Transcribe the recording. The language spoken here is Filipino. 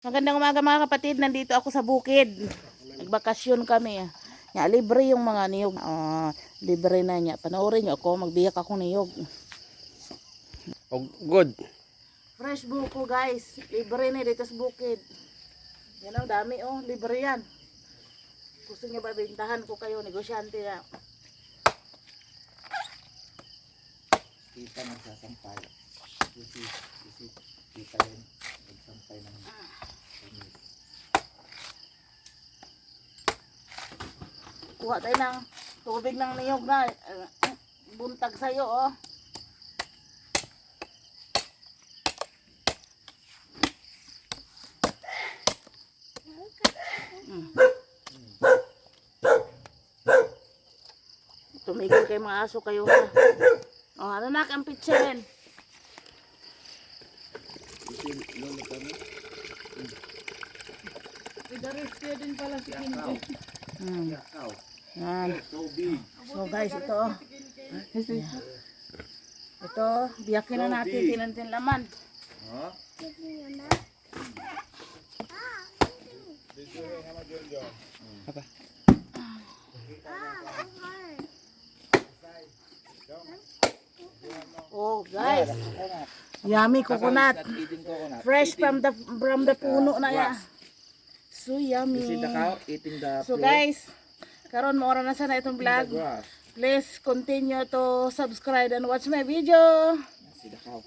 Magandang umaga mga kapatid, nandito ako sa bukid. Nagbakasyon kami. Ya, libre yung mga niyog. Libre na niya. Panoorin niyo ako, magbiyak ako niyog. Oh, good. Fresh buko guys. Libre na dito sa bukid. Yan ang dami oh, libre yan. Gusto niyo ba bintahan ko kayo, negosyante na. Kita nagsasampay. Kasi kita yun. Nagsampay ng Kuha tayo ng tubig ng niyog na buntag sa'yo oh. Tumigil kayo mga aso kayo ha. Oh, ano na kang pitchen? lolo kami. Idaresya din pala si Kinji. Yakaw. Yan. So big. So guys, ito oh. Ito, biyakin na natin, tinantin laman. Huh? Apa? Oh guys, yummy coconut. Fresh from the puno na ya. So yummy. See the cow eating the So fruit? guys, karon mo na sana itong vlog. Grass. Please continue to subscribe and watch my video. See the cow.